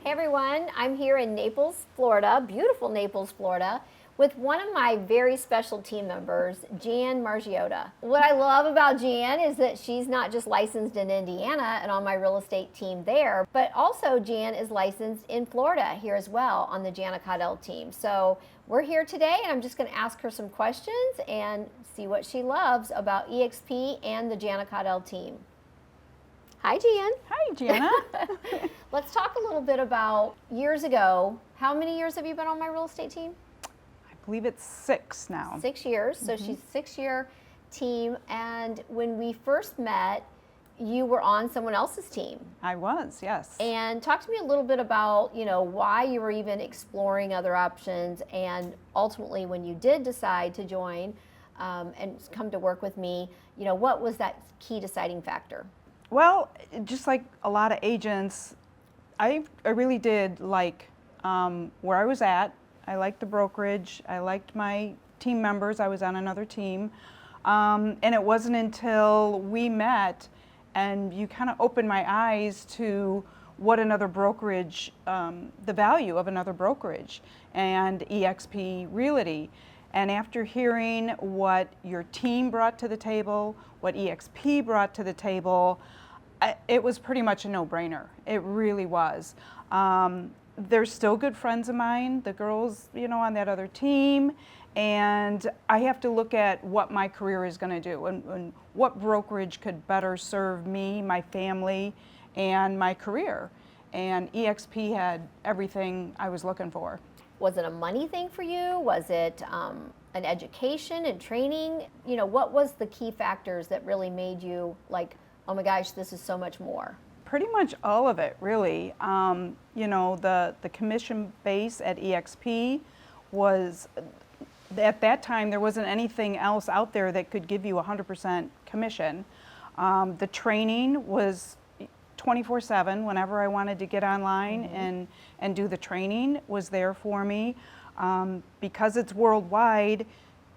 Hey everyone, I'm here in Naples, Florida, beautiful Naples, Florida, with one of my very special team members, Jan Margiotta. What I love about Jan is that she's not just licensed in Indiana and on my real estate team there, but also Jan is licensed in Florida here as well on the Jana Caudell team. So we're here today and I'm just going to ask her some questions and see what she loves about EXP and the Jana Caudell team. Hi, Jan. Hi, Jana. Let's talk a little bit about years ago. How many years have you been on my real estate team? I believe it's 6 now. 6 years. So she's a 6-year team. And when we first met, you were on someone else's team. I was, yes. And talk to me a little bit about, why you were even exploring other options, and ultimately when you did decide to join and come to work with me, what was that key deciding factor? Well, just like a lot of agents, I really did like where I was at. I liked the brokerage. I liked my team members. I was on another team. And it wasn't until we met and you kind of opened my eyes to what another brokerage, the value of another brokerage and EXP Realty. And after hearing what your team brought to the table, what EXP brought to the table, it was pretty much a no-brainer. It really was. They're still good friends of mine, the girls, on that other team. And I have to look at what my career is going to do and what brokerage could better serve me, my family, and my career. And EXP had everything I was looking for. Was it a money thing for you? Was it an education and training? What was the key factors that really made you like, oh my gosh, this is so much more? Pretty much all of it, really. The commission base at EXP was, at that time, there wasn't anything else out there that could give you 100% commission. The training was 24/7. Whenever I wanted to get online and do the training was there for me. Because it's worldwide,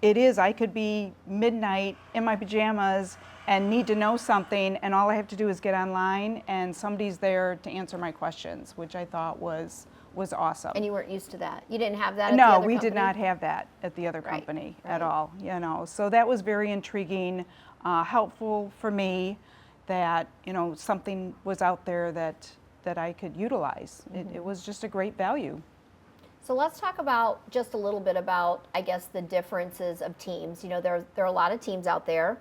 I could be midnight in my pajamas and need to know something, and all I have to do is get online and somebody's there to answer my questions, which I thought was awesome. And you weren't used to that? You didn't have that at the No, other we company? did not have that at the other company at Right. all. So that was very intriguing, helpful for me that something was out there that I could utilize. It was just a great value. So let's talk about just a little bit about, I guess, the differences of teams. There are a lot of teams out there.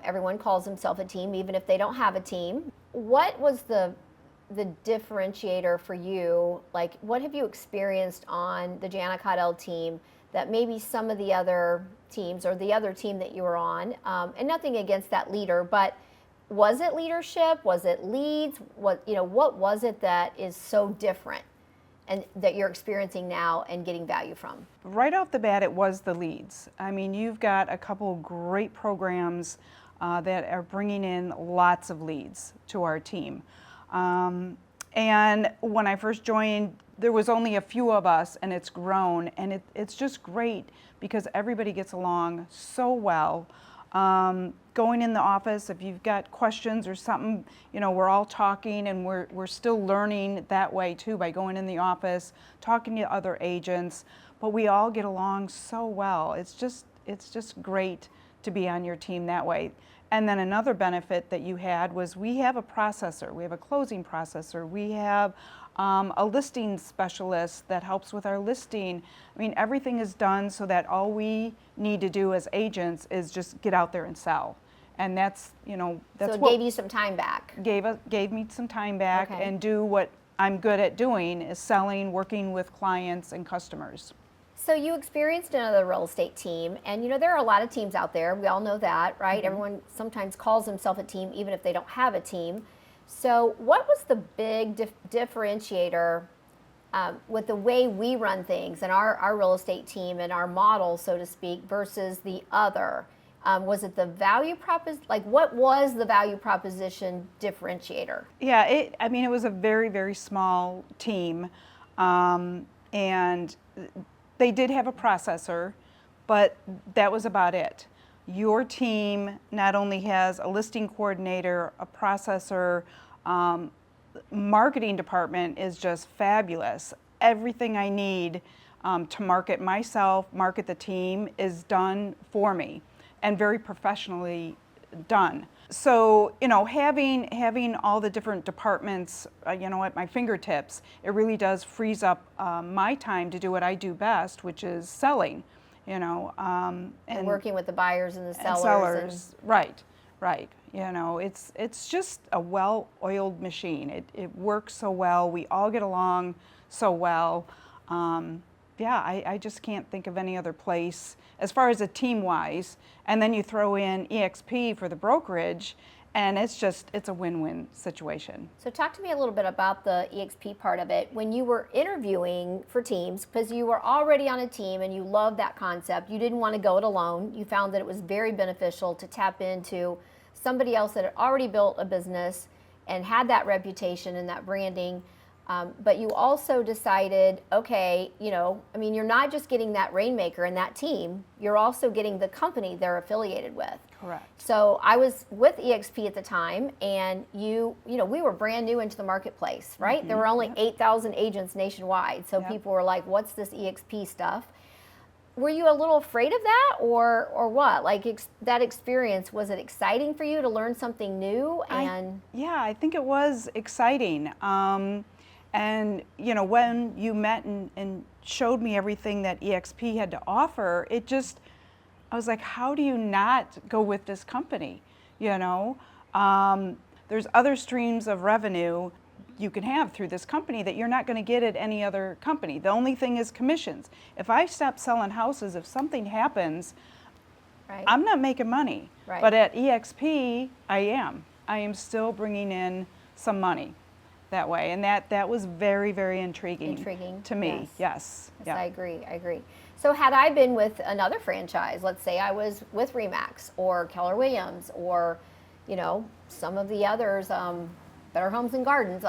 Everyone calls himself a team, even if they don't have a team. What was the differentiator for you? Like, what have you experienced on the Jana Caudell team that maybe some of the other teams or the other team that you were on, and nothing against that leader, but was it leadership? Was it leads? What was it that is so different and that you're experiencing now and getting value from? Right off the bat, it was the leads. I mean, you've got a couple great programs that are bringing in lots of leads to our team. And when I first joined, there was only a few of us, and it's grown, and it's just great because everybody gets along so well. Going in the office, if you've got questions or something, we're all talking, and we're still learning that way too by going in the office, talking to other agents, but we all get along so well. It's just great to be on your team that way. And then another benefit that you had was we have a processor, we have a closing processor, we have a listing specialist that helps with our listing. I mean, everything is done so that all we need to do as agents is just get out there and sell. And that's So it what gave you some time back. gave me some time back Okay. and do what I'm good at doing, is selling, working with clients and customers. So you experienced another real estate team, and there are a lot of teams out there. We all know that, right? Mm-hmm. Everyone sometimes calls himself a team, even if they don't have a team. So what was the big differentiator with the way we run things and our real estate team and our model, so to speak, versus the other? Was it the value proposition? Like, what was the value proposition differentiator? Yeah, it was a very, very small team, and they did have a processor, but that was about it. Your team not only has a listing coordinator, a processor, marketing department is just fabulous. Everything I need to market myself, market the team is done for me and very professionally done. So, having all the different departments, at my fingertips, it really does frees up my time to do what I do best, which is selling, and working with the buyers and the sellers. Right. It's just a well-oiled machine. It works so well. We all get along so well. I just can't think of any other place as far as a team-wise. And then you throw in EXP for the brokerage, and it's a win-win situation. So talk to me a little bit about the EXP part of it. When you were interviewing for teams, because you were already on a team and you loved that concept, you didn't want to go it alone. You found that it was very beneficial to tap into somebody else that had already built a business and had that reputation and that branding. But you also decided, okay, you're not just getting that rainmaker and that team, you're also getting the company they're affiliated with. Correct. So I was with EXP at the time, and we were brand new into the marketplace, right? Mm-hmm. There were only 8,000 agents nationwide. So Yep. people were like, what's this EXP stuff? Were you a little afraid of that, or what? Like that experience, was it exciting for you to learn something new? I think it was exciting. And when you met and showed me everything that EXP had to offer, I was like, how do you not go with this company? There's other streams of revenue you can have through this company that you're not going to get at any other company. The only thing is commissions. If I stop selling houses, if something happens, Right. I'm not making money. Right. But at EXP, I am. I am still bringing in some money that way, and that was very, very intriguing to me. Yes. Yes, I agree. So had I been with another franchise, let's say I was with Remax or Keller Williams or some of the others, Better Homes and Gardens,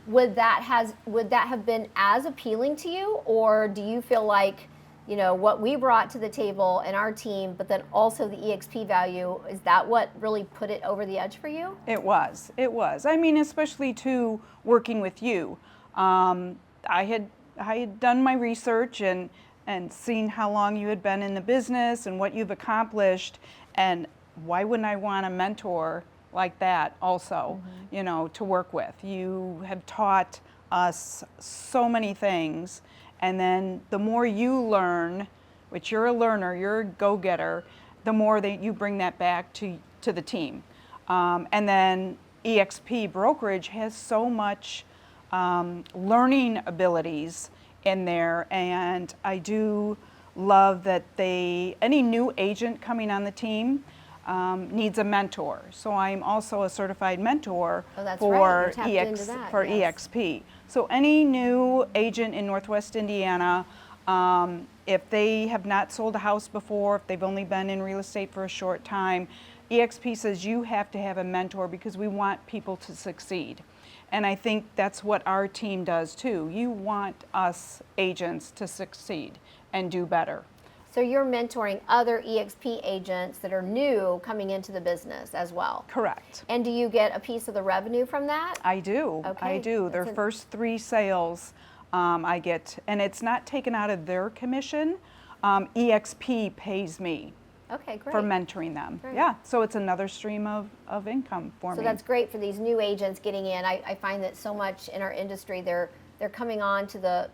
would that have been as appealing to you, or do you feel like what we brought to the table and our team, but then also the EXP value, is that what really put it over the edge for you? It was. Especially to working with you. I had done my research and seen how long you had been in the business and what you've accomplished, and why wouldn't I want a mentor like that also, to work with? You have taught us so many things. And then the more you learn, which you're a learner, you're a go-getter, the more that you bring that back to the team. And then EXP brokerage has so much learning abilities in there, and I do love that any new agent coming on the team needs a mentor. So I'm also a certified mentor for EXP. So any new agent in Northwest Indiana, if they have not sold a house before, if they've only been in real estate for a short time, EXP says you have to have a mentor because we want people to succeed. And I think that's what our team does too. You want us agents to succeed and do better. So you're mentoring other EXP agents that are new coming into the business as well? Correct. And do you get a piece of the revenue from that? I do. Okay. I do. Their first 3 sales I get, and it's not taken out of their commission. EXP pays me. Okay, great. For mentoring them. Great. Yeah, so it's another stream of income for me. So that's great for these new agents getting in. I find that so much in our industry, they're coming on to the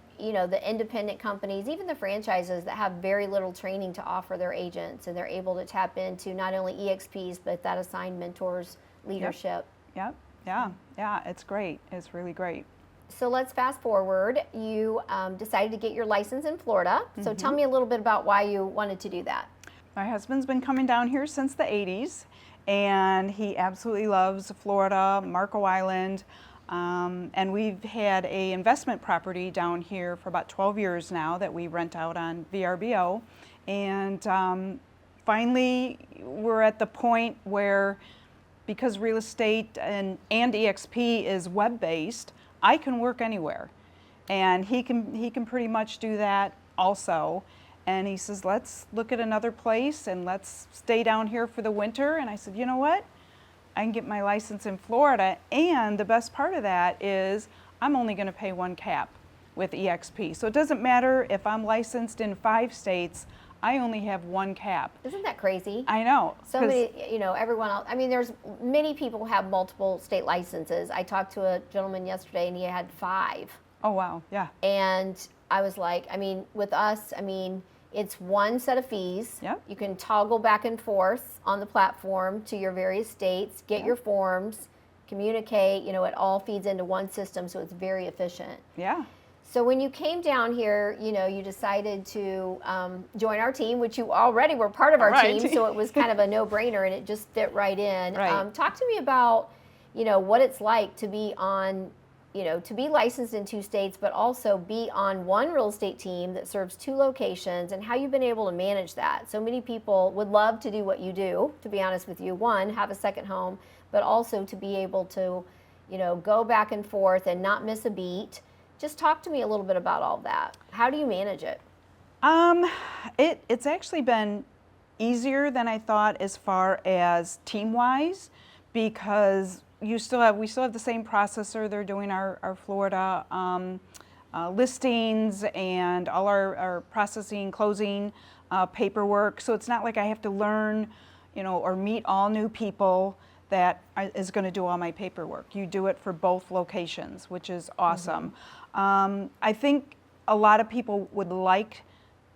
independent companies, even the franchises that have very little training to offer their agents, and they're able to tap into not only EXPs, but that assigned mentors leadership. Yep. Yeah, it's great. It's really great. So let's fast forward. You decided to get your license in Florida. So tell me a little bit about why you wanted to do that. My husband's been coming down here since the 80s, and he absolutely loves Florida, Marco Island, and we've had a investment property down here for about 12 years now that we rent out on VRBO, and finally we're at the point where, because real estate and EXP is web-based, I can work anywhere, and he can pretty much do that also. And he says, let's look at another place and let's stay down here for the winter. And I said, you know what? I can get my license in Florida, and the best part of that is I'm only going to pay one cap with EXP. So it doesn't matter if I'm licensed in 5 states, I only have one cap. Isn't that crazy? I know. So many, everyone else. I mean, there's many people who have multiple state licenses. I talked to a gentleman yesterday, and he had 5. Oh, wow, yeah. And I was like, I mean, with us, I mean, it's one set of fees. Yep. You can toggle back and forth on the platform to your various states, get your forms, communicate. It all feeds into one system, so it's very efficient. Yeah. So when you came down here, you decided to join our team, which you already were part of our team, so it was kind of a no-brainer, and it just fit right in. Right. Talk to me about, what it's like to be on, to be licensed in 2 states, but also be on one real estate team that serves 2 locations, and how you've been able to manage that. So many people would love to do what you do, to be honest with you. One, have a second home, but also to be able to, go back and forth and not miss a beat. Just talk to me a little bit about all that. How do you manage it? It's actually been easier than I thought as far as team-wise, because we still have the same processor. They're doing our Florida listings and all our processing, closing paperwork. So it's not like I have to learn, or meet all new people that is going to do all my paperwork. You do it for both locations, which is awesome. I think a lot of people would like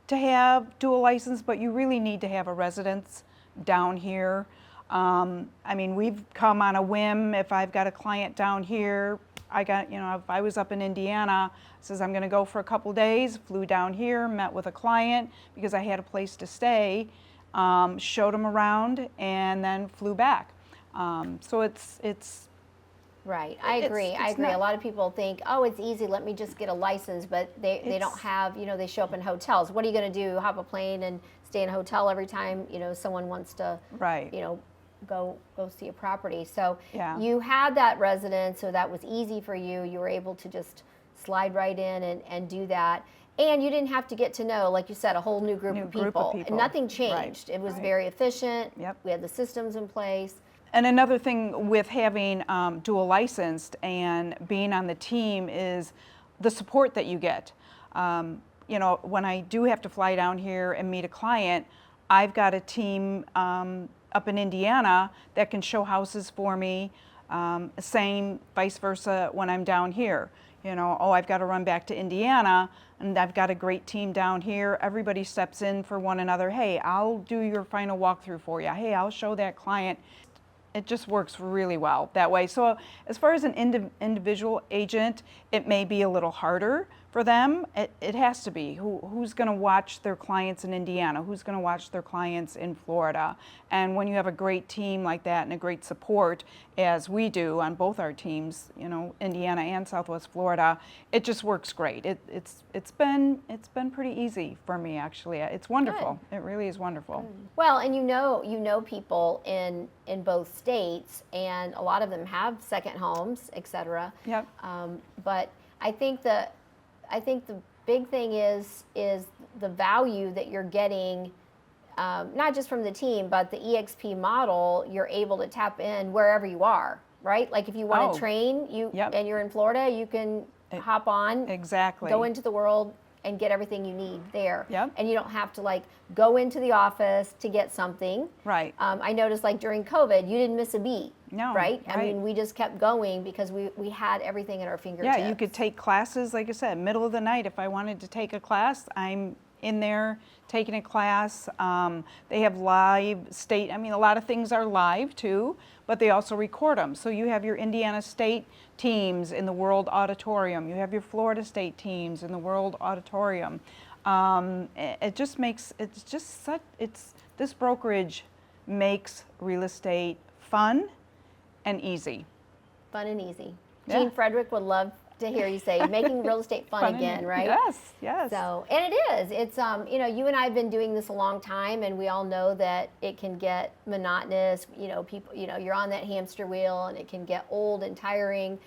to have dual license, but you really need to have a residence down here. I mean, we've come on a whim. If I've got a client down here, if I was up in Indiana, says I'm going to go for a couple days, flew down here, met with a client because I had a place to stay, showed them around, and then flew back. So it's right. I agree. A lot of people think, oh, it's easy. Let me just get a license, but they don't have. They show up in hotels. What are you going to do? Hop a plane and stay in a hotel every time someone wants to. Right. Go see a property. So yeah. You had that residence, so that was easy for you. You were able to just slide right in and do that. And you didn't have to get to know, like you said, a whole new group of people. And nothing changed. Right. It was very efficient. Yep. We had the systems in place. And another thing with having dual licensed and being on the team is the support that you get. When I do have to fly down here and meet a client, I've got a team up in Indiana that can show houses for me. Same vice versa when I'm down here. I've got to run back to Indiana, and I've got a great team down here. Everybody steps in for one another. Hey, I'll do your final walkthrough for you. Hey, I'll show that client. It just works really well that way. So as far as an individual agent, it may be a little harder for them. It has to be. Who's going to watch their clients in Indiana? Who's going to watch their clients in Florida? And when you have a great team like that and a great support, as we do on both our teams, Indiana and Southwest Florida, it just works great. It's been pretty easy for me, actually. It's wonderful. Good. It really is wonderful. Good. Well, and you know people in both states, and a lot of them have second homes, etc. Yep. But I think the big thing is the value that you're getting, not just from the team, but the EXP model. You're able to tap in wherever you are, right? Like if you want to train, and you're in Florida, you can hop on, exactly, go into the world and get everything you need there. Yep. And you don't have to go into the office to get something. Right. I noticed during COVID, you didn't miss a beat. No. Right? I mean, we just kept going because we had everything at our fingertips. Yeah, you could take classes, like I said, middle of the night. If I wanted to take a class, I'm in there taking a class. They have live state, a lot of things are live too, but they also record them. So you have your Indiana State teams in the World Auditorium. You have your Florida State teams in the World Auditorium. This brokerage makes real estate fun and easy. Fun and easy. Yeah. Gene Frederick would love to hear you say making real estate fun again, right? Yes. So, and it is. It's you and I have been doing this a long time, and we all know that it can get monotonous. People, you're on that hamster wheel, and it can get old and tiring.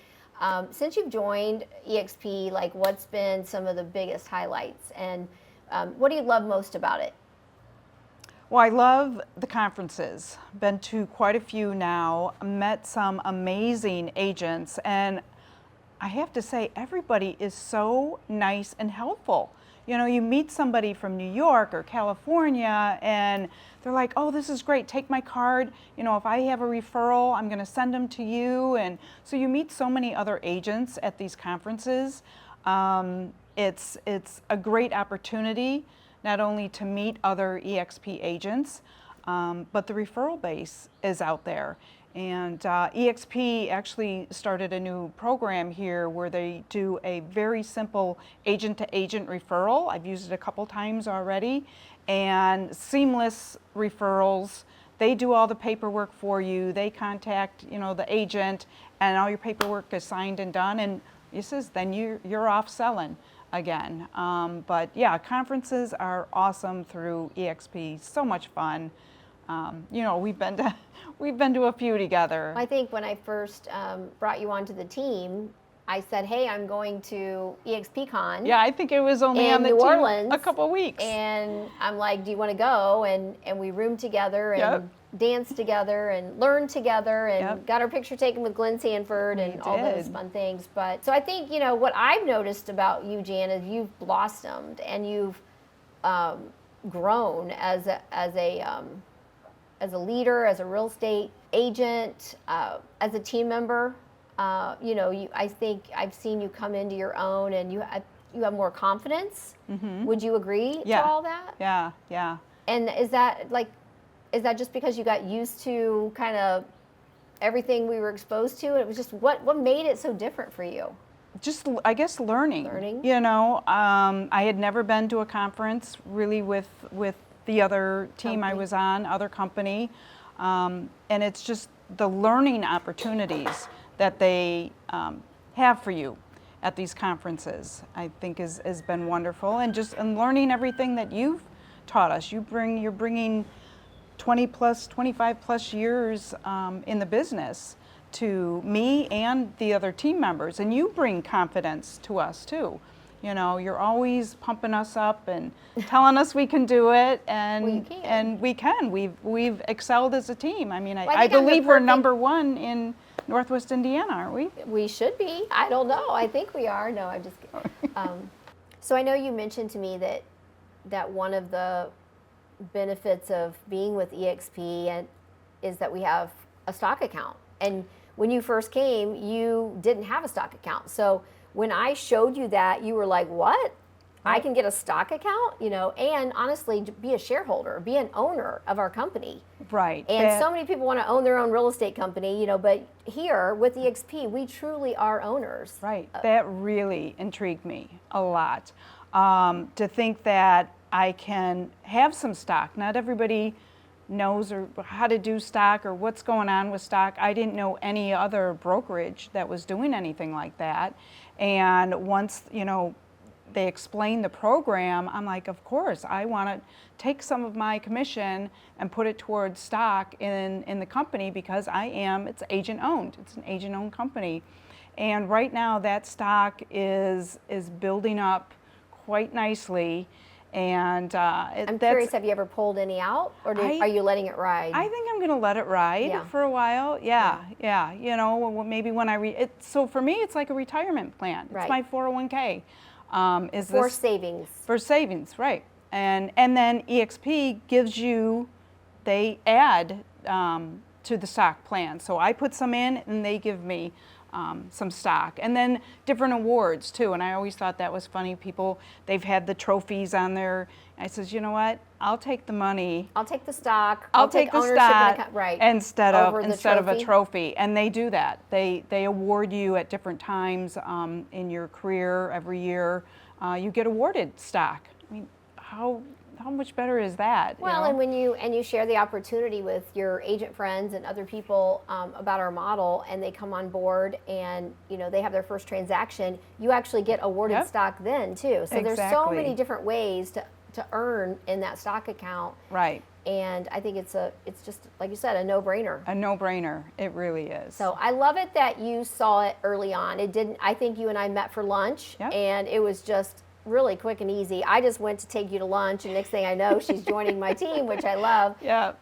Since you've joined EXP, what's been some of the biggest highlights, and what do you love most about it? Well, I love the conferences. Been to quite a few now, met some amazing agents, and I have to say, everybody is so nice and helpful. You know, you meet somebody from New York or California, and they're like, oh, this is great, take my card. You know, if I have a referral, I'm gonna send them to you. And so you meet so many other agents at these conferences. It's a great opportunity, not only to meet other EXP agents, but the referral base is out there. And EXP actually started a new program here where they do a very simple agent-to-agent referral. I've used it a couple times already, and seamless referrals. They do all the paperwork for you. They contact, you know, the agent, and all your paperwork is signed and done. And this is then you're off selling again. But yeah, conferences are awesome through EXP. So much fun. You know, we've been to a few together. I think when I first brought you onto the team, I said, hey, I'm going to EXPCon. Yeah, I think it was only on the New team Orleans, a couple weeks. And I'm like, do you want to go? And we roomed together and danced together and learned together and got our picture taken with Glenn Sanford and all those fun things. But so I think, you know, what I've noticed about you, Jan, is you've blossomed and you've grown as a leader, as a real estate agent, as a team member. You know, I think I've seen you come into your own, and you have more confidence. Mm-hmm. Would you agree to all that? Yeah, yeah. And is that just because you got used to kind of everything we were exposed to? It was just what made it so different for you? Just, I guess, learning. You know, I had never been to a conference really with the other team I was on, other company, and it's just the learning opportunities that they have for you at these conferences, I think has been wonderful, and learning everything that you've taught us. You're bringing 20 plus, 25 plus years in the business to me and the other team members, and you bring confidence to us too. You know, you're always pumping us up and telling us we can do it, and well, you can. And we can. We've excelled as a team. I mean, I believe we're #1 in Northwest Indiana, aren't we? We should be. I don't know. I think we are. No, I'm just kidding. So I know you mentioned to me that one of the benefits of being with EXP is that we have a stock account. And when you first came, you didn't have a stock account. So when I showed you that, you were like, what? I can get a stock account, you know, and honestly, be a shareholder, be an owner of our company. Right. And so many people want to own their own real estate company, you know, but here with EXP, we truly are owners. Right. That really intrigued me a lot. To think that I can have some stock. Not everybody knows or how to do stock or what's going on with stock. I didn't know any other brokerage that was doing anything like that. And once, you know, they explained the program, I'm like, of course, I want to take some of my commission and put it towards stock in the company because it's agent owned. It's an agent owned company. And right now that stock is building up quite nicely. And I'm curious, have you ever pulled any out, or are you letting it ride? I think I'm going to let it ride for a while. Yeah. You know, maybe when so for me, it's like a retirement plan. It's my 401k. For savings, right? And then EXP gives you, they add to the stock plan. So I put some in, and they give me some stock, and then different awards too. And I always thought that was funny. People, they've had the trophies on there. I says, you know what? I'll take the money. I'll take the stock. I'll take the stock instead of a trophy. trophy. And they do that. They award you at different times in your career every year. You get awarded stock. I mean, how much better is that? Well, you know? and when you share the opportunity with your agent friends and other people about our model, and they come on board, and you know they have their first transaction, you actually get awarded stock then too. So there's so many different ways to earn in that stock account. Right. And I think it's just like you said, a no-brainer. A no-brainer. It really is. So I love it that you saw it early on. I think you and I met for lunch, and it was just really quick and easy. I just went to take you to lunch, and next thing I know, she's joining my team, which I love. Yeah.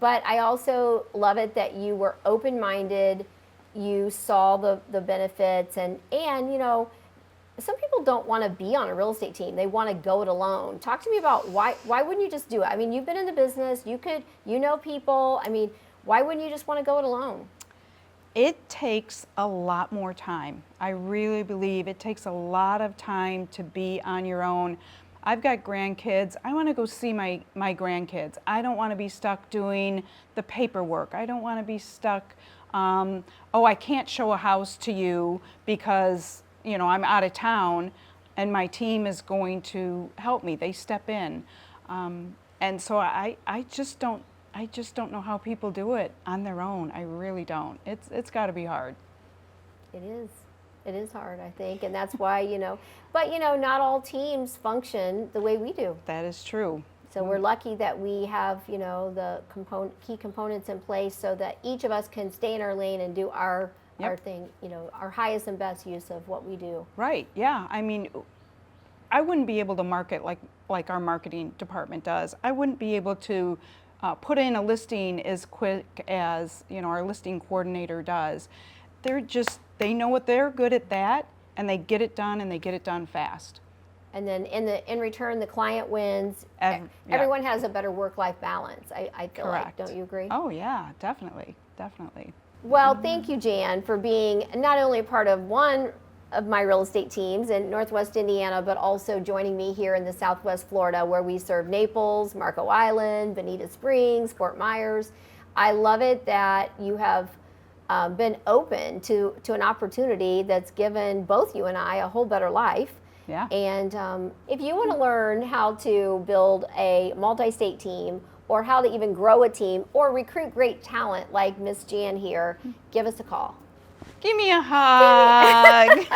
But I also love it that you were open-minded. You saw the benefits, and you know, some people don't want to be on a real estate team. They want to go it alone. Talk to me about why wouldn't you just do it? I mean, you've been in the business. You know people. I mean, why wouldn't you just want to go it alone? It takes a lot more time. I really believe it takes a lot of time to be on your own. I've got grandkids. I want to go see my grandkids. I don't want to be stuck doing the paperwork. I don't want to be stuck, oh, I can't show a house to you because, you know, I'm out of town and my team is going to help me. They step in. And so I just don't know how people do it on their own. I really don't. It's got to be hard. It is. It is hard, I think, and that's why, you know. But you know, not all teams function the way we do. That is true. So we're lucky that we have, you know, the key components in place so that each of us can stay in our lane and do our thing, you know, our highest and best use of what we do. Right. Yeah. I mean, I wouldn't be able to market like our marketing department does. I wouldn't be able to put in a listing as quick as, you know, our listing coordinator does. They know what they're good at that, and they get it done, and they get it done fast. And then in return, the client wins. Everyone has a better work-life balance. I feel Correct. like, don't you agree? Oh yeah, definitely. Well, thank you, Jan, for being not only a part of one of my real estate teams in Northwest Indiana, but also joining me here in the Southwest Florida, where we serve Naples, Marco Island, Bonita Springs, Fort Myers. I love it that you have been open to an opportunity that's given both you and I a whole better life. Yeah. And if you want to learn how to build a multi-state team, or how to even grow a team, or recruit great talent like Miss Jan here, give us a call. Give me a hug.